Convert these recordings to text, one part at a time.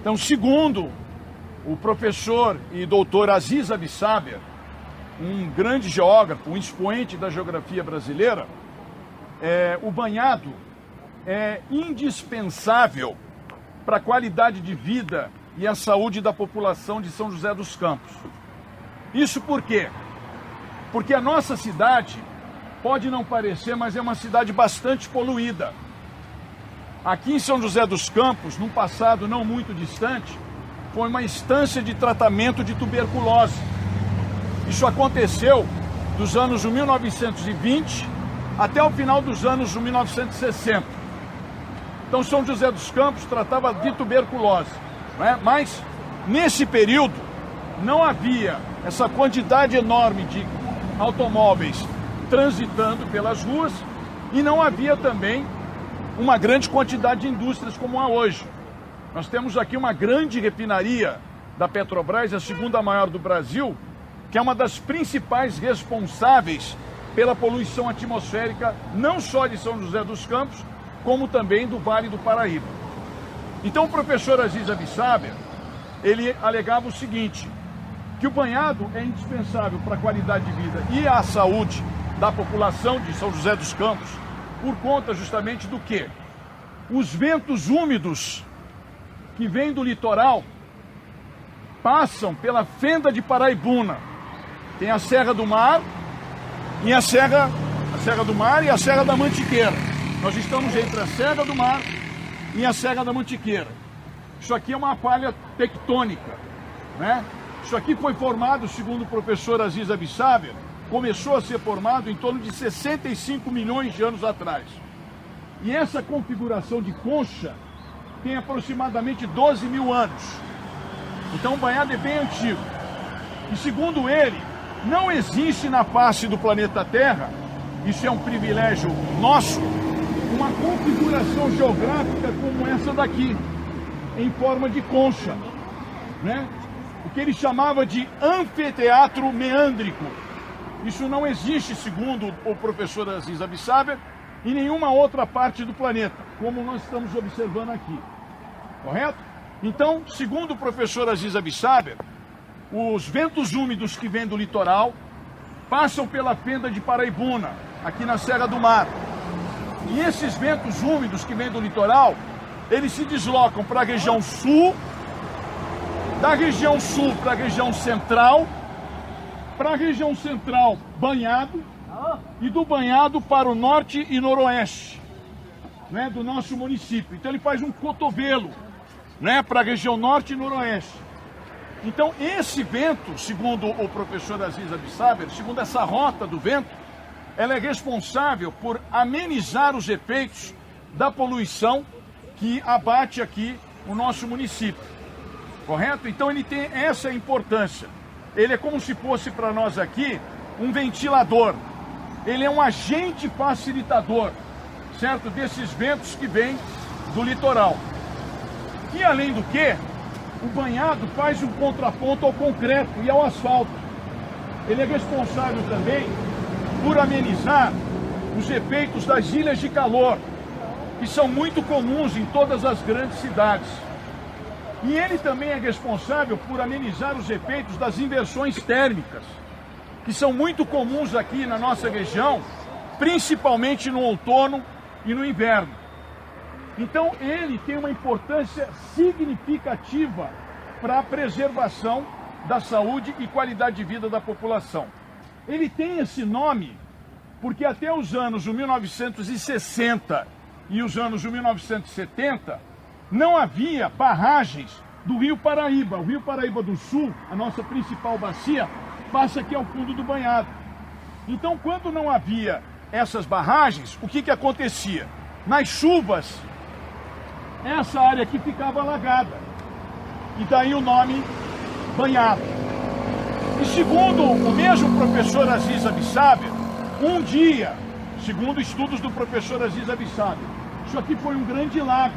Então, segundo o professor e doutor Aziz Abissaber, um grande geógrafo, um expoente da geografia brasileira, o banhado é indispensável para a qualidade de vida e a saúde da população de São José dos Campos. Isso por quê? Porque a nossa cidade, pode não parecer, mas é uma cidade bastante poluída. Aqui em São José dos Campos, num passado não muito distante, foi uma estância de tratamento de tuberculose. Isso aconteceu dos anos de 1920 até o final dos anos de 1960. Então São José dos Campos tratava de tuberculose, né? Mas nesse período não havia essa quantidade enorme de automóveis transitando pelas ruas e não havia também uma grande quantidade de indústrias como há hoje. Nós temos aqui uma grande refinaria da Petrobras, a segunda maior do Brasil, que é uma das principais responsáveis pela poluição atmosférica, não só de São José dos Campos, como também do Vale do Paraíba. Então o professor Aziz Abissaber, ele alegava o seguinte, que o banhado é indispensável para a qualidade de vida e a saúde da população de São José dos Campos, por conta justamente do quê? Os ventos úmidos que vêm do litoral passam pela fenda de Paraibuna. Tem a Serra do Mar e a Serra do Mar e a Serra da Mantiqueira. Nós estamos entre a Serra do Mar e a Serra da Mantiqueira. Isso aqui é uma falha tectônica, né? Isso aqui foi formado, segundo o professor Aziz Abissaber, começou a ser formado em torno de 65 milhões de anos atrás. E essa configuração de concha tem aproximadamente 12 mil anos. Então o banhado é bem antigo. E segundo ele, não existe na face do planeta Terra, isso é um privilégio nosso, uma configuração geográfica como essa daqui, em forma de concha, né? O que ele chamava de anfiteatro meândrico. Isso não existe, segundo o professor Aziz Abissaber, em nenhuma outra parte do planeta, como nós estamos observando aqui. Correto? Então, segundo o professor Aziz Abissaber, os ventos úmidos que vêm do litoral passam pela fenda de Paraibuna, aqui na Serra do Mar. E esses ventos úmidos que vêm do litoral, eles se deslocam para a região sul, da região sul para a região central, banhado, e do banhado para o norte e noroeste, né, do nosso município. Então ele faz um cotovelo, né, para a região norte e noroeste. Então esse vento, segundo o professor Aziz Abissaber, segundo essa rota do vento, ela é responsável por amenizar os efeitos da poluição que abate aqui o nosso município. Correto? Então ele tem essa importância. Ele é como se fosse para nós aqui um ventilador. Ele é um agente facilitador, certo? Desses ventos que vêm do litoral. E além do que, o banhado faz um contraponto ao concreto e ao asfalto. Ele é responsável também por amenizar os efeitos das ilhas de calor, que são muito comuns em todas as grandes cidades. E ele também é responsável por amenizar os efeitos das inversões térmicas, que são muito comuns aqui na nossa região, principalmente no outono e no inverno. Então ele tem uma importância significativa para a preservação da saúde e qualidade de vida da população. Ele tem esse nome porque até os anos de 1960 e os anos de 1970, não havia barragens do Rio Paraíba. O Rio Paraíba do Sul, a nossa principal bacia, passa aqui ao fundo do banhado. Então, quando não havia essas barragens, o que acontecia? Nas chuvas, essa área aqui ficava alagada. E daí o nome banhado. E segundo o mesmo professor Aziz Abissaber, um dia, segundo estudos do professor Aziz Abissaber, isso aqui foi um grande lago.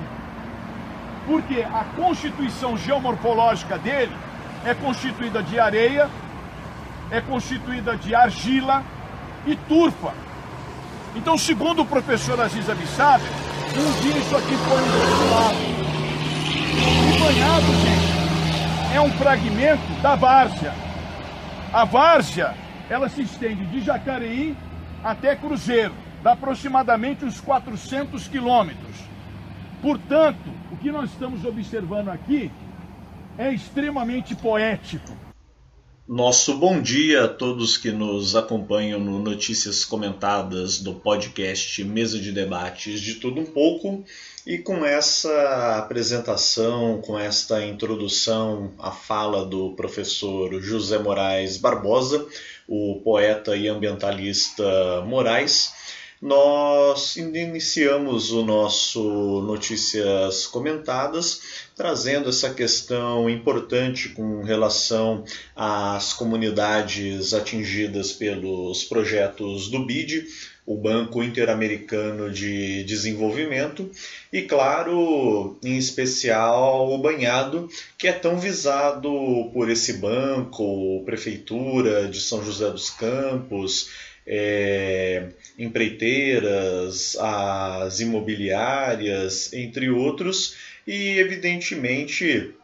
Porque a constituição geomorfológica dele é constituída de areia, é constituída de argila e turfa. Então, segundo o professor Aziz Abissaber, um dia isso aqui foi um grande lago. E banhado banhado, gente, é um fragmento da várzea. A várzea, ela se estende de Jacareí até Cruzeiro, dá aproximadamente uns 400 quilômetros. Portanto, o que nós estamos observando aqui é extremamente poético. Nosso bom dia a todos que nos acompanham no Notícias Comentadas do podcast Mesa de Debates de Tudo Um Pouco. E com essa apresentação, com esta introdução à fala do professor José Moraes Barbosa, o poeta e ambientalista Moraes, nós iniciamos o nosso Notícias Comentadas, trazendo essa questão importante com relação às comunidades atingidas pelos projetos do BID, o Banco Interamericano de Desenvolvimento, e claro, em especial o banhado, que é tão visado por esse banco, Prefeitura de São José dos Campos, empreiteiras, as imobiliárias, entre outros, e evidentemente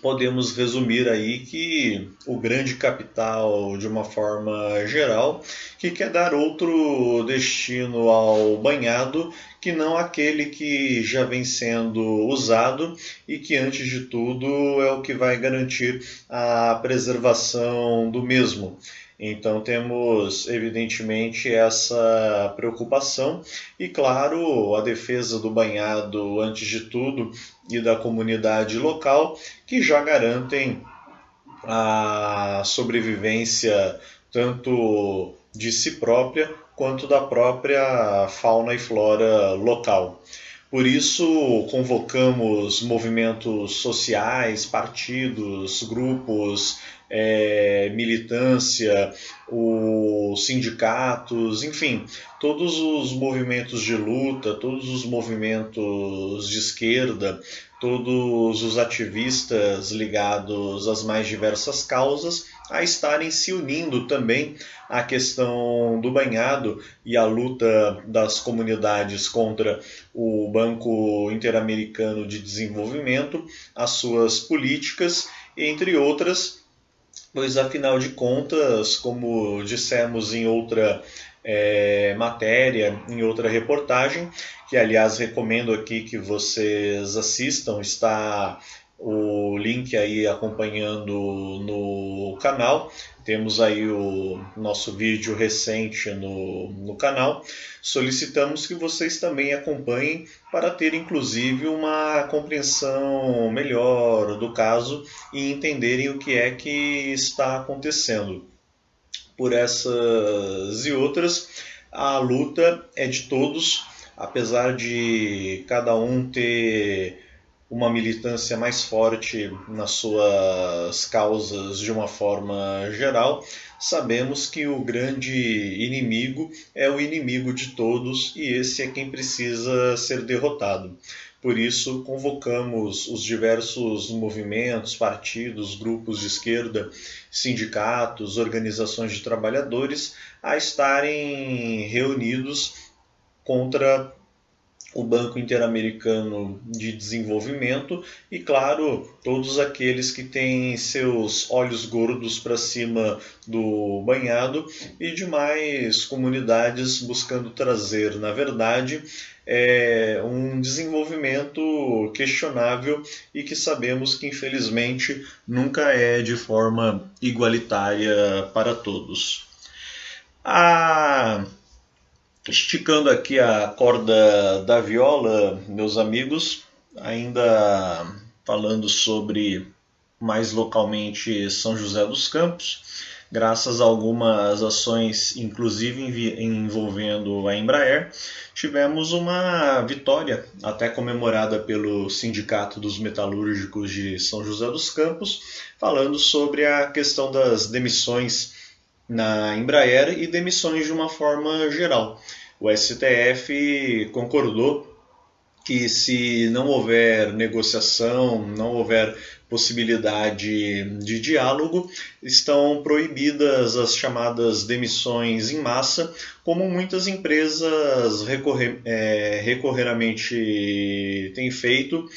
podemos resumir aí que o grande capital, de uma forma geral, que quer dar outro destino ao banhado que não aquele que já vem sendo usado e que, antes de tudo, é o que vai garantir a preservação do mesmo. Então temos, evidentemente, essa preocupação e, claro, a defesa do banhado, antes de tudo, e da comunidade local, que já garantem a sobrevivência tanto de si própria quanto da própria fauna e flora local. Por isso, convocamos movimentos sociais, partidos, grupos, militância, os sindicatos, enfim, todos os movimentos de luta, todos os movimentos de esquerda, todos os ativistas ligados às mais diversas causas, a estarem se unindo também à questão do banhado e à luta das comunidades contra o Banco Interamericano de Desenvolvimento, as suas políticas, entre outras, pois afinal de contas, como dissemos em outra matéria, em outra reportagem, que aliás recomendo aqui que vocês assistam, está o link aí acompanhando no canal. Temos aí o nosso vídeo recente no canal. Solicitamos que vocês também acompanhem para ter inclusive uma compreensão melhor do caso e entenderem o que é que está acontecendo. Por essas e outras, a luta é de todos, apesar de cada um ter uma militância mais forte nas suas causas de uma forma geral, sabemos que o grande inimigo é o inimigo de todos e esse é quem precisa ser derrotado. Por isso, convocamos os diversos movimentos, partidos, grupos de esquerda, sindicatos, organizações de trabalhadores a estarem reunidos contra o Banco Interamericano de Desenvolvimento e, claro, todos aqueles que têm seus olhos gordos para cima do banhado e demais comunidades buscando trazer, na verdade, um desenvolvimento questionável e que sabemos que, infelizmente, nunca é de forma igualitária para todos. Esticando aqui a corda da viola, meus amigos, ainda falando sobre mais localmente São José dos Campos, graças a algumas ações, inclusive envolvendo a Embraer, tivemos uma vitória, até comemorada pelo Sindicato dos Metalúrgicos de São José dos Campos, falando sobre a questão das demissões na Embraer e demissões de uma forma geral. O STF concordou que, se não houver negociação, não houver possibilidade de diálogo, estão proibidas as chamadas demissões em massa, como muitas empresas recorrentemente têm feito,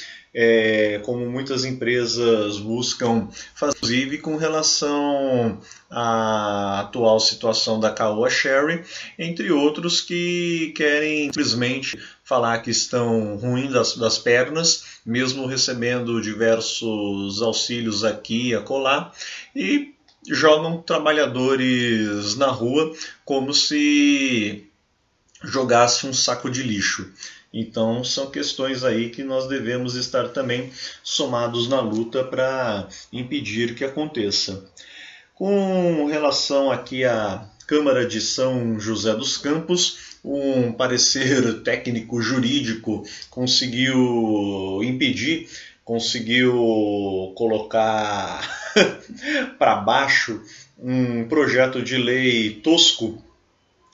como muitas empresas buscam fazer com relação à atual situação da Caoa Sherry, entre outros que querem simplesmente falar que estão ruins das pernas, mesmo recebendo diversos auxílios aqui e acolá, e jogam trabalhadores na rua como se jogasse um saco de lixo. Então são questões aí que nós devemos estar também somados na luta para impedir que aconteça. Com relação aqui à Câmara de São José dos Campos, um parecer técnico jurídico conseguiu impedir, conseguiu colocar para baixo um projeto de lei tosco,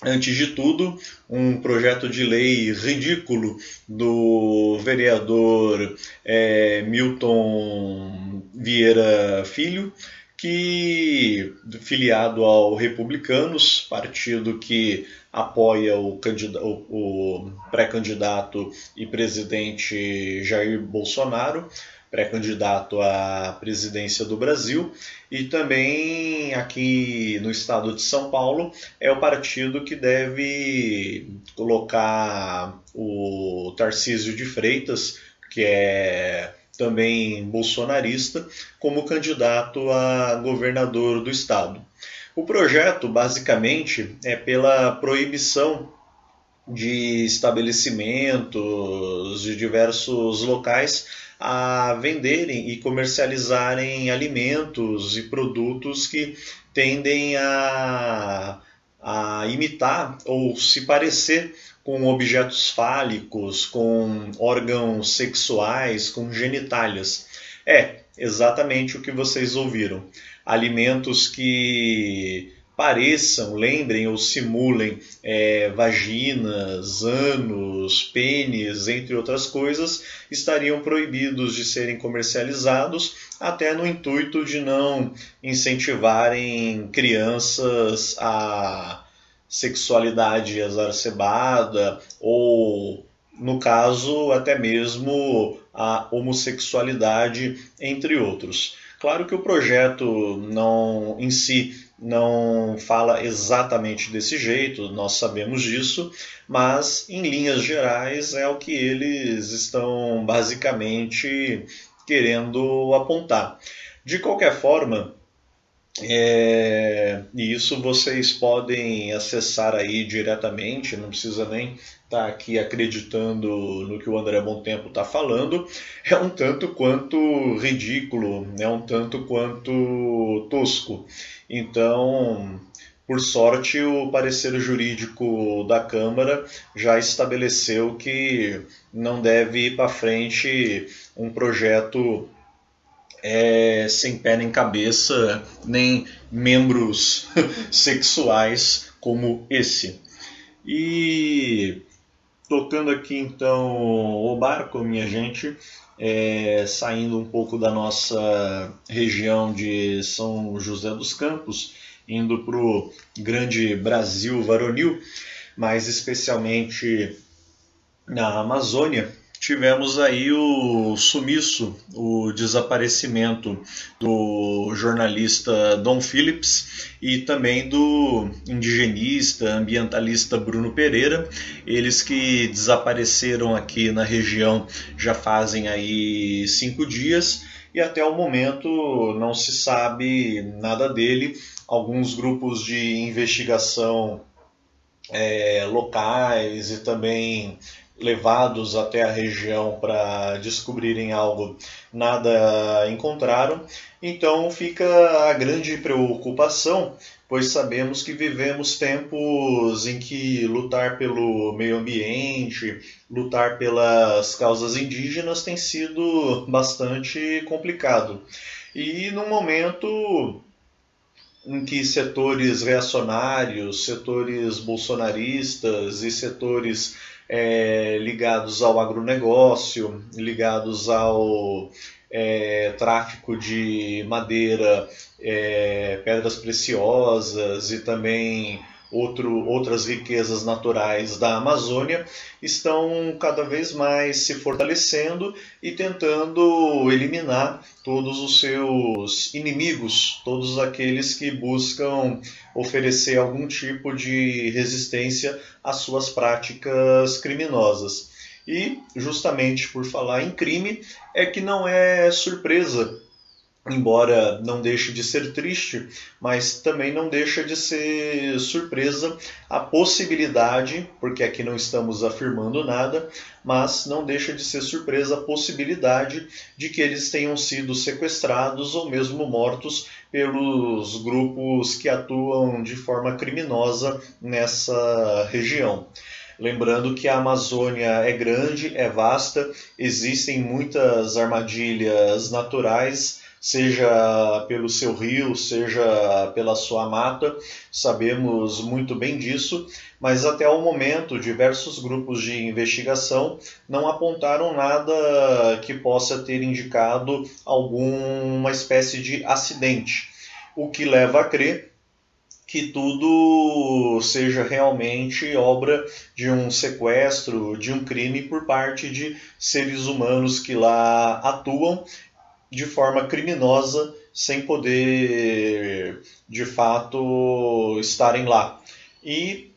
antes de tudo, um projeto de lei ridículo do vereador Milton Vieira Filho, que, filiado ao Republicanos, partido que apoia o pré-candidato e presidente Jair Bolsonaro, pré-candidato à presidência do Brasil, e também aqui no estado de São Paulo é o partido que deve colocar o Tarcísio de Freitas, que é também bolsonarista, como candidato a governador do estado. O projeto, basicamente, é pela proibição de estabelecimentos de diversos locais a venderem e comercializarem alimentos e produtos que tendem a imitar ou se parecer com objetos fálicos, com órgãos sexuais, com genitálias. É exatamente o que vocês ouviram. Alimentos que pareçam, lembrem ou simulem vaginas, ânus, pênis, entre outras coisas, estariam proibidos de serem comercializados, até no intuito de não incentivarem crianças a sexualidade exacerbada ou, no caso, até mesmo a homossexualidade, entre outros. Claro que o projeto em si não fala exatamente desse jeito, nós sabemos disso, mas em linhas gerais é o que eles estão basicamente querendo apontar. De qualquer forma, e isso vocês podem acessar aí diretamente, não precisa nem estar aqui acreditando no que o André Bontempo está falando, é um tanto quanto ridículo, é um tanto quanto tosco. Então, por sorte, o parecer jurídico da Câmara já estabeleceu que não deve ir para frente um projeto sem pé nem cabeça, nem membros sexuais como esse. E tocando aqui então o barco, minha gente, saindo um pouco da nossa região de São José dos Campos, indo para o grande Brasil varonil, mais especialmente na Amazônia, tivemos aí o sumiço, o desaparecimento do jornalista Dom Phillips e também do indigenista, ambientalista Bruno Pereira, eles que desapareceram aqui na região já fazem aí 5 dias e até o momento não se sabe nada dele. Alguns grupos de investigação locais e também levados até a região para descobrirem algo, nada encontraram. Então fica a grande preocupação, pois sabemos que vivemos tempos em que lutar pelo meio ambiente, lutar pelas causas indígenas tem sido bastante complicado. E num momento em que setores reacionários, setores bolsonaristas e setores ligados ao agronegócio, ligados ao tráfico de madeira, pedras preciosas e também outras riquezas naturais da Amazônia, estão cada vez mais se fortalecendo e tentando eliminar todos os seus inimigos, todos aqueles que buscam oferecer algum tipo de resistência às suas práticas criminosas. E, justamente por falar em crime, é que não é surpresa, embora não deixe de ser triste, mas também não deixa de ser surpresa a possibilidade, porque aqui não estamos afirmando nada, mas não deixa de ser surpresa a possibilidade de que eles tenham sido sequestrados ou mesmo mortos pelos grupos que atuam de forma criminosa nessa região. Lembrando que a Amazônia é grande, é vasta, existem muitas armadilhas naturais, seja pelo seu rio, seja pela sua mata, sabemos muito bem disso, mas até o momento diversos grupos de investigação não apontaram nada que possa ter indicado alguma espécie de acidente, o que leva a crer que tudo seja realmente obra de um sequestro, de um crime por parte de seres humanos que lá atuam de forma criminosa, sem poder, de fato, estarem lá. E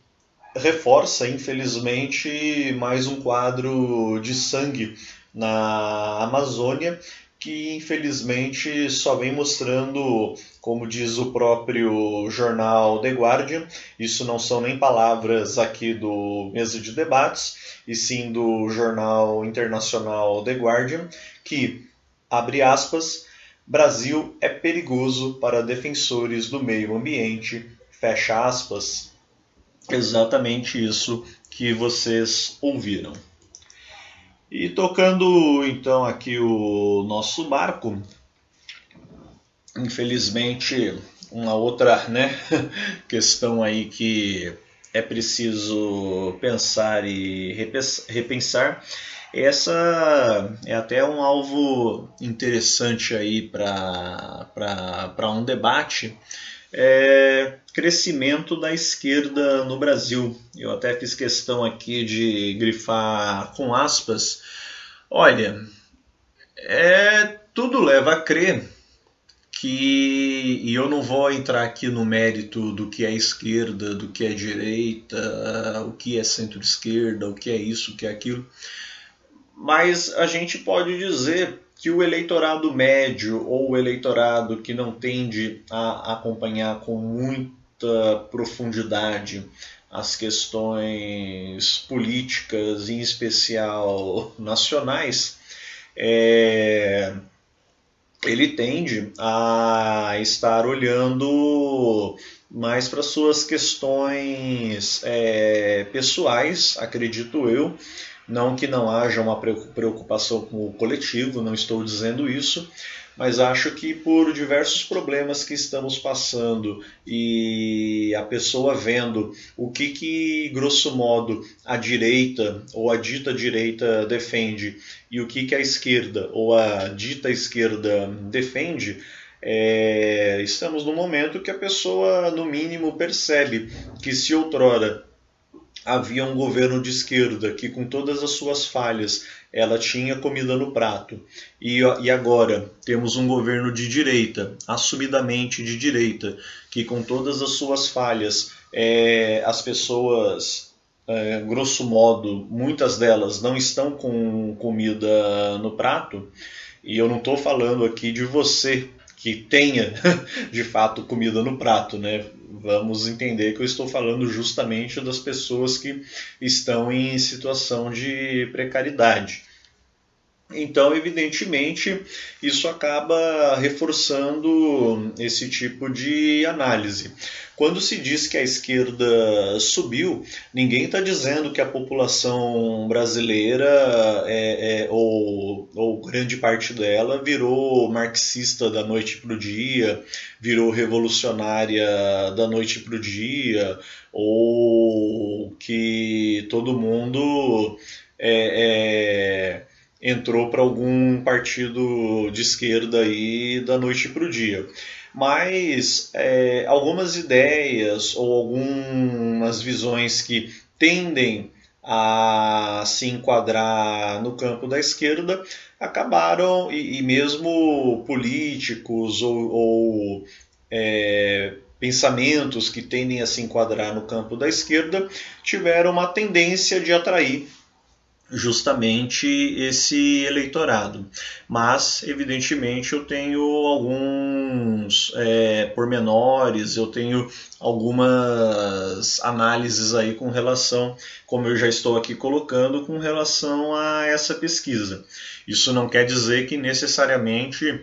reforça, infelizmente, mais um quadro de sangue na Amazônia, que infelizmente só vem mostrando, como diz o próprio jornal The Guardian, isso não são nem palavras aqui do Mesa de Debates, e sim do jornal internacional The Guardian, que, abre aspas, Brasil é perigoso para defensores do meio ambiente, fecha aspas. Exatamente isso que vocês ouviram. E tocando então aqui o nosso barco, infelizmente uma outra, questão aí que é preciso pensar e repensar. Essa é até um alvo interessante aí para um debate. Crescimento da esquerda no Brasil. Eu até fiz questão aqui de grifar com aspas. Olha, tudo leva a crer que, e eu não vou entrar aqui no mérito do que é esquerda, do que é direita, o que é centro-esquerda, o que é isso, o que é aquilo, mas a gente pode dizer que o eleitorado médio ou o eleitorado que não tende a acompanhar com muita profundidade as questões políticas, em especial nacionais, ele tende a estar olhando mais para suas questões pessoais, acredito eu. Não que não haja uma preocupação com o coletivo, não estou dizendo isso, mas acho que por diversos problemas que estamos passando e a pessoa vendo o que grosso modo, a direita ou a dita direita defende e o que a esquerda ou a dita esquerda defende, estamos num momento que a pessoa, no mínimo, percebe que se outrora havia um governo de esquerda que, com todas as suas falhas, ela tinha comida no prato. E agora temos um governo de direita, assumidamente de direita, que, com todas as suas falhas, as pessoas, grosso modo, muitas delas não estão com comida no prato. E eu não estou falando aqui de você que tenha, de fato, comida no prato, né? Vamos entender que eu estou falando justamente das pessoas que estão em situação de precariedade. Então, evidentemente, isso acaba reforçando esse tipo de análise. Quando se diz que a esquerda subiu, ninguém está dizendo que a população brasileira, ou grande parte dela, virou marxista da noite para o dia, virou revolucionária da noite para o dia, ou que todo mundo entrou para algum partido de esquerda aí da noite para o dia. Mas algumas ideias ou algumas visões que tendem a se enquadrar no campo da esquerda acabaram, e mesmo políticos ou pensamentos que tendem a se enquadrar no campo da esquerda tiveram uma tendência de atrair justamente esse eleitorado. Mas, evidentemente, eu tenho alguns pormenores, eu tenho algumas análises aí com relação, como eu já estou aqui colocando, com relação a essa pesquisa. Isso não quer dizer que necessariamente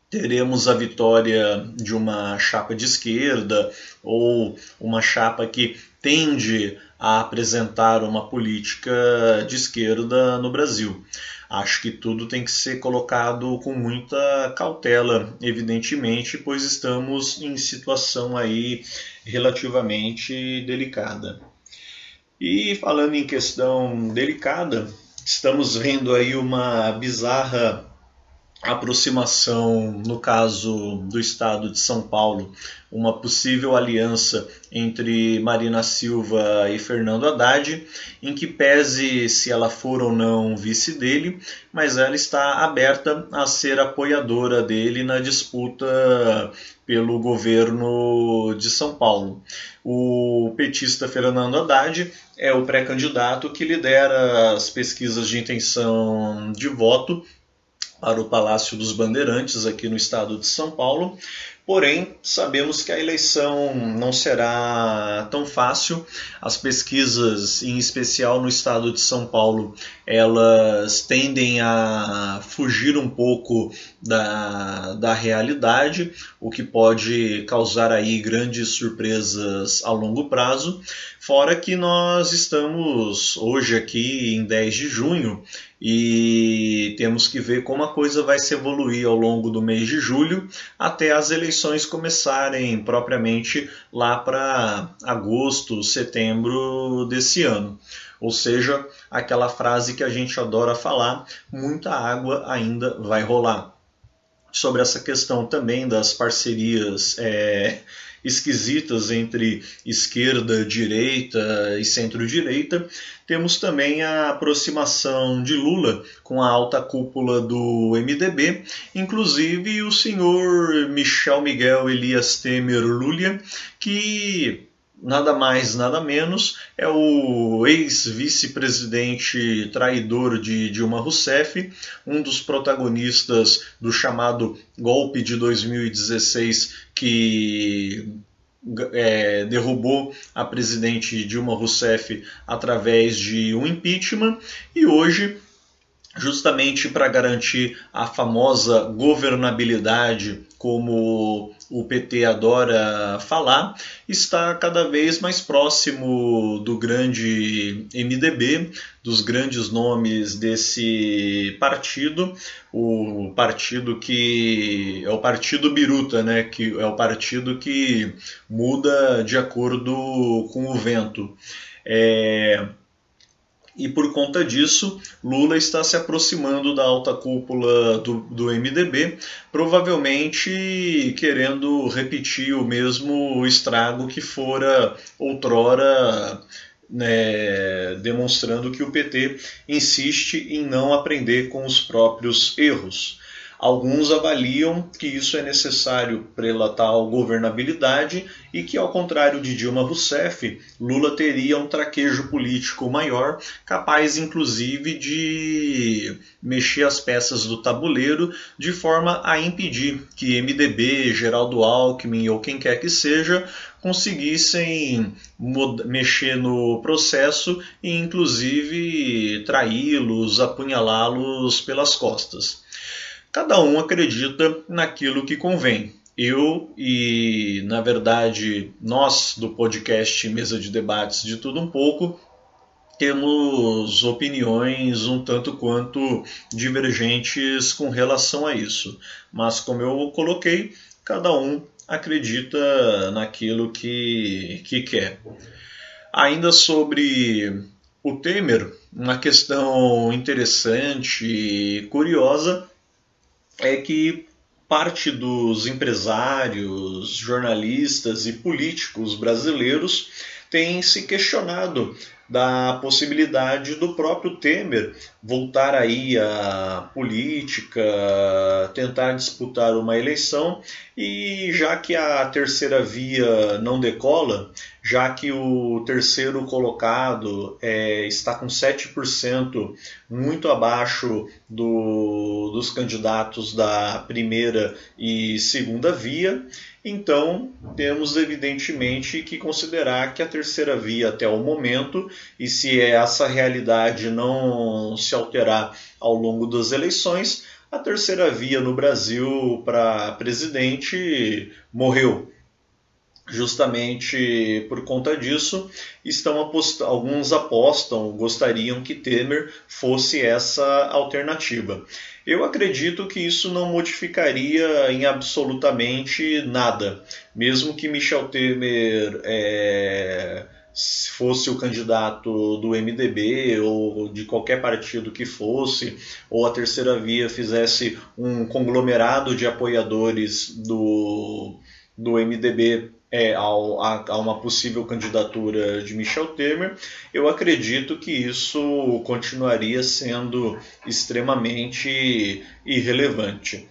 teremos a vitória de uma chapa de esquerda ou uma chapa que tende a apresentar uma política de esquerda no Brasil. Acho que tudo tem que ser colocado com muita cautela, evidentemente, pois estamos em situação aí relativamente delicada. E falando em questão delicada, estamos vendo aí uma bizarra aproximação, no caso do estado de São Paulo, uma possível aliança entre Marina Silva e Fernando Haddad, em que pese se ela for ou não vice dele, mas ela está aberta a ser apoiadora dele na disputa pelo governo de São Paulo. O petista Fernando Haddad é o pré-candidato que lidera as pesquisas de intenção de voto para o Palácio dos Bandeirantes, aqui no estado de São Paulo. Porém, sabemos que a eleição não será tão fácil. As pesquisas, em especial no estado de São Paulo, elas tendem a fugir um pouco da realidade, o que pode causar aí grandes surpresas a longo prazo. Fora que nós estamos hoje aqui em 10 de junho e temos que ver como a coisa vai se evoluir ao longo do mês de julho até as eleições começarem propriamente lá para agosto, setembro desse ano. Ou seja, aquela frase que a gente adora falar, muita água ainda vai rolar. Sobre essa questão também das parcerias esquisitas entre esquerda, direita e centro-direita, temos também a aproximação de Lula com a alta cúpula do MDB, inclusive o senhor Michel Miguel Elias Temer Lulia, que nada mais, nada menos, é o ex-vice-presidente traidor de Dilma Rousseff, um dos protagonistas do chamado golpe de 2016 que derrubou a presidente Dilma Rousseff através de um impeachment, e hoje, justamente para garantir a famosa governabilidade, como o PT adora falar, está cada vez mais próximo do grande MDB, dos grandes nomes desse partido, o partido que é o Partido Biruta, né, que é o partido que muda de acordo com o vento. E por conta disso, Lula está se aproximando da alta cúpula do MDB, provavelmente querendo repetir o mesmo estrago que fora outrora, demonstrando que o PT insiste em não aprender com os próprios erros. Alguns avaliam que isso é necessário pela tal governabilidade e que, ao contrário de Dilma Rousseff, Lula teria um traquejo político maior, capaz inclusive de mexer as peças do tabuleiro de forma a impedir que MDB, Geraldo Alckmin ou quem quer que seja conseguissem mexer no processo e inclusive traí-los, apunhalá-los pelas costas. Cada um acredita naquilo que convém. Eu e, na verdade, nós do podcast Mesa de Debates de Tudo Um Pouco, temos opiniões um tanto quanto divergentes com relação a isso. Mas, como eu coloquei, cada um acredita naquilo que quer. Ainda sobre o Temer, uma questão interessante e curiosa é que parte dos empresários, jornalistas e políticos brasileiros têm se questionado da possibilidade do próprio Temer voltar aí à política, tentar disputar uma eleição, e já que a terceira via não decola, já que o terceiro colocado está com 7%, muito abaixo dos candidatos da primeira e segunda via, então temos evidentemente que considerar que a terceira via até o momento, e se essa realidade não se alterar ao longo das eleições, a terceira via no Brasil para presidente morreu. Justamente por conta disso, alguns gostariam que Temer fosse essa alternativa. Eu acredito que isso não modificaria em absolutamente nada. Mesmo que Michel Temer fosse o candidato do MDB ou de qualquer partido que fosse, ou a terceira via fizesse um conglomerado de apoiadores do MDB a uma possível candidatura de Michel Temer, eu acredito que isso continuaria sendo extremamente irrelevante.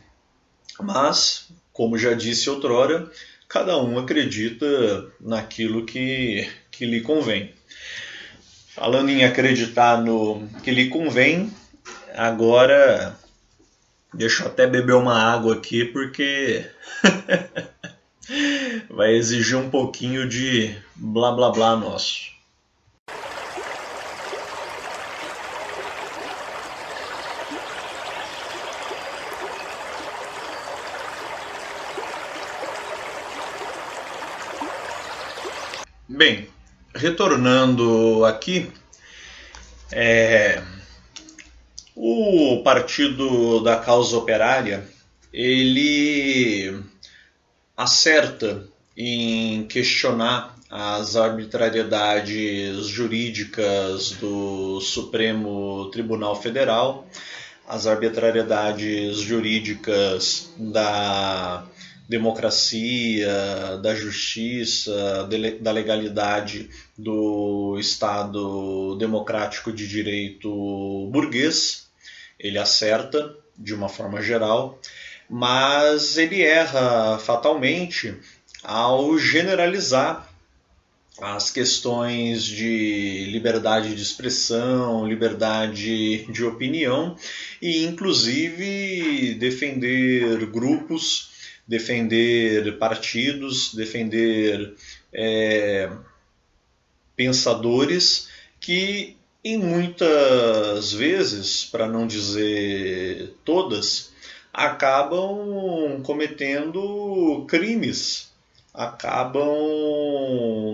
Mas, como já disse outrora, cada um acredita naquilo que lhe convém. Falando em acreditar no que lhe convém, agora deixa eu até beber uma água aqui porque vai exigir um pouquinho de blá blá blá nosso. Bem, retornando aqui, o Partido da Causa Operária, ele acerta em questionar as arbitrariedades jurídicas do Supremo Tribunal Federal, as arbitrariedades jurídicas da democracia, da justiça, da legalidade do Estado democrático de direito burguês. Ele acerta de uma forma geral, mas ele erra fatalmente ao generalizar as questões de liberdade de expressão, liberdade de opinião e, inclusive, defender grupos, defender partidos, defender pensadores que, em muitas vezes, para não dizer todas, acabam cometendo crimes, acabam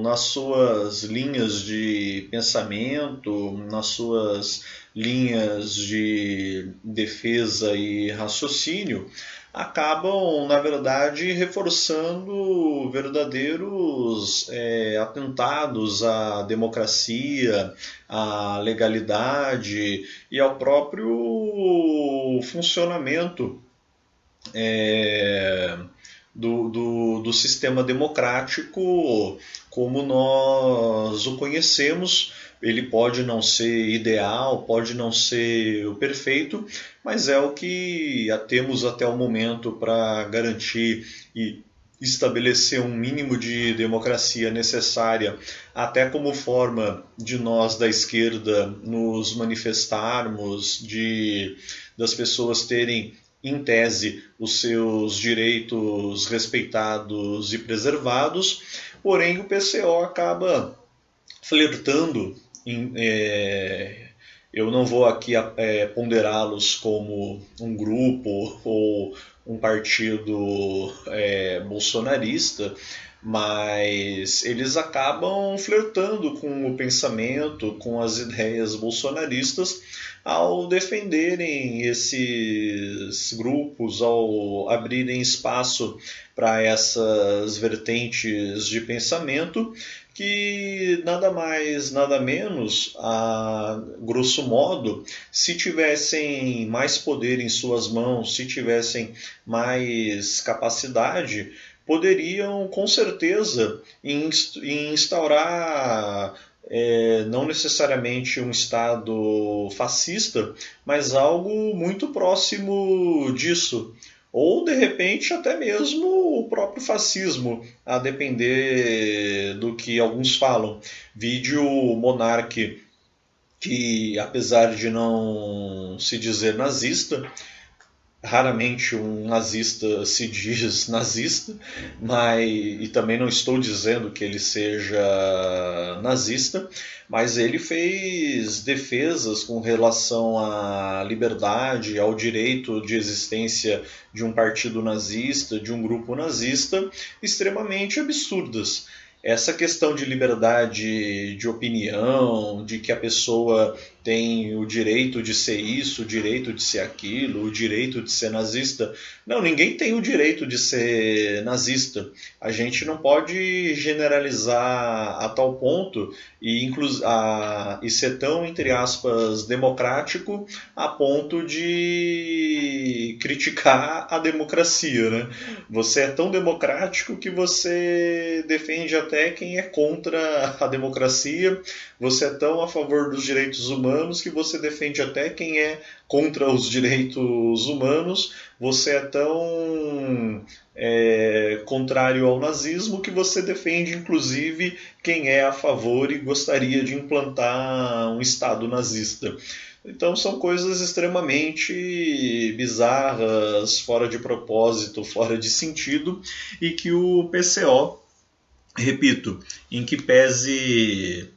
nas suas linhas de pensamento, nas suas linhas de defesa e raciocínio, acabam, na verdade, reforçando verdadeiros atentados à democracia, à legalidade e ao próprio funcionamento do sistema democrático como nós o conhecemos. Ele pode não ser ideal, pode não ser o perfeito, mas é o que temos até o momento para garantir e estabelecer um mínimo de democracia necessária, até como forma de nós da esquerda nos manifestarmos, das pessoas terem, em tese, os seus direitos respeitados e preservados. Porém, o PCO acaba flertando, eu não vou aqui ponderá-los como um grupo ou um partido bolsonarista, mas eles acabam flertando com o pensamento, com as ideias bolsonaristas, ao defenderem esses grupos, ao abrirem espaço para essas vertentes de pensamento que nada mais, nada menos, a grosso modo, se tivessem mais poder em suas mãos, se tivessem mais capacidade, poderiam com certeza instaurar não necessariamente um Estado fascista, mas algo muito próximo disso. Ou, de repente, até mesmo o próprio fascismo, a depender do que alguns falam. Vide o Monark, que apesar de não se dizer nazista, raramente um nazista se diz nazista, e também não estou dizendo que ele seja nazista, mas ele fez defesas com relação à liberdade, ao direito de existência de um partido nazista, de um grupo nazista, extremamente absurdas. Essa questão de liberdade de opinião, de que a pessoa tem o direito de ser isso, o direito de ser aquilo, o direito de ser nazista. Não, ninguém tem o direito de ser nazista. A gente não pode generalizar a tal ponto e ser tão, entre aspas, democrático a ponto de criticar a democracia, né? Você é tão democrático que você defende até quem é contra a democracia, você é tão a favor dos direitos humanos que você defende até quem é contra os direitos humanos, você é tão contrário ao nazismo que você defende inclusive quem é a favor e gostaria de implantar um Estado nazista. Então são coisas extremamente bizarras, fora de propósito, fora de sentido, e que o PCO, repito, em que pese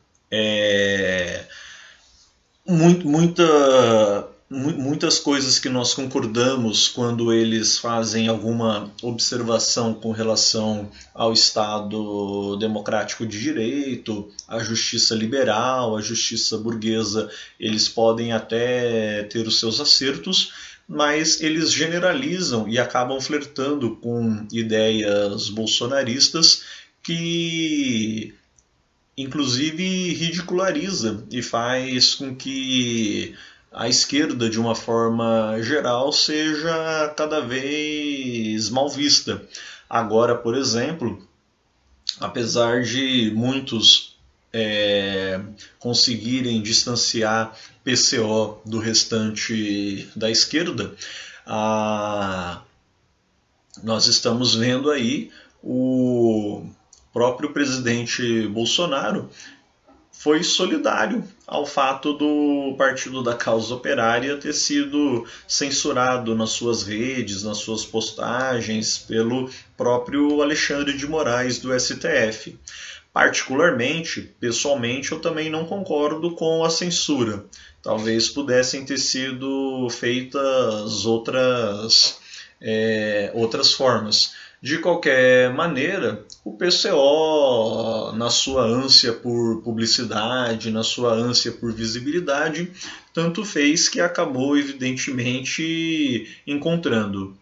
muitas coisas que nós concordamos quando eles fazem alguma observação com relação ao Estado democrático de direito, à justiça liberal, à justiça burguesa, eles podem até ter os seus acertos, mas eles generalizam e acabam flertando com ideias bolsonaristas que inclusive ridiculariza e faz com que a esquerda, de uma forma geral, seja cada vez mal vista. Agora, por exemplo, apesar de muitos conseguirem distanciar PCO do restante da esquerda, nós estamos vendo aí o próprio presidente Bolsonaro foi solidário ao fato do Partido da Causa Operária ter sido censurado nas suas redes, nas suas postagens, pelo próprio Alexandre de Moraes do STF. Particularmente, pessoalmente, eu também não concordo com a censura. Talvez pudessem ter sido feitas outras formas. De qualquer maneira, o PCO, na sua ânsia por publicidade, na sua ânsia por visibilidade, tanto fez que acabou, evidentemente, encontrando.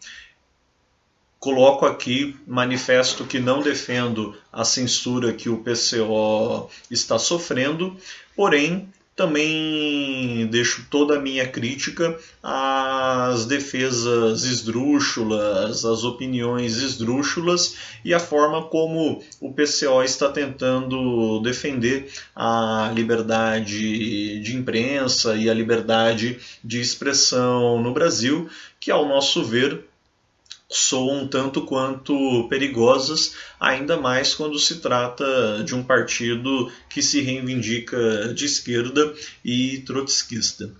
Coloco aqui, manifesto que não defendo a censura que o PCO está sofrendo, porém, também deixo toda a minha crítica às defesas esdrúxulas, às opiniões esdrúxulas e a forma como o PCO está tentando defender a liberdade de imprensa e a liberdade de expressão no Brasil, que, ao nosso ver, soam tanto quanto perigosas, ainda mais quando se trata de um partido que se reivindica de esquerda e trotskista.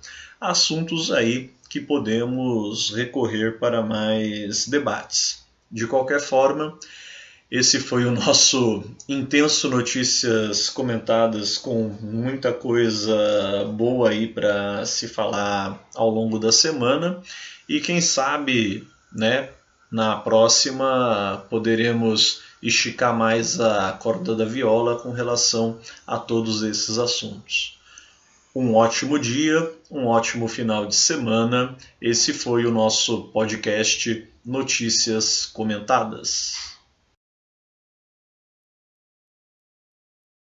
Assuntos aí que podemos recorrer para mais debates. De qualquer forma, esse foi o nosso intenso notícias comentadas, com muita coisa boa aí para se falar ao longo da semana, e quem sabe, né, na próxima poderemos esticar mais a corda da viola com relação a todos esses assuntos. Um ótimo dia, um ótimo final de semana. Esse foi o nosso podcast Notícias Comentadas.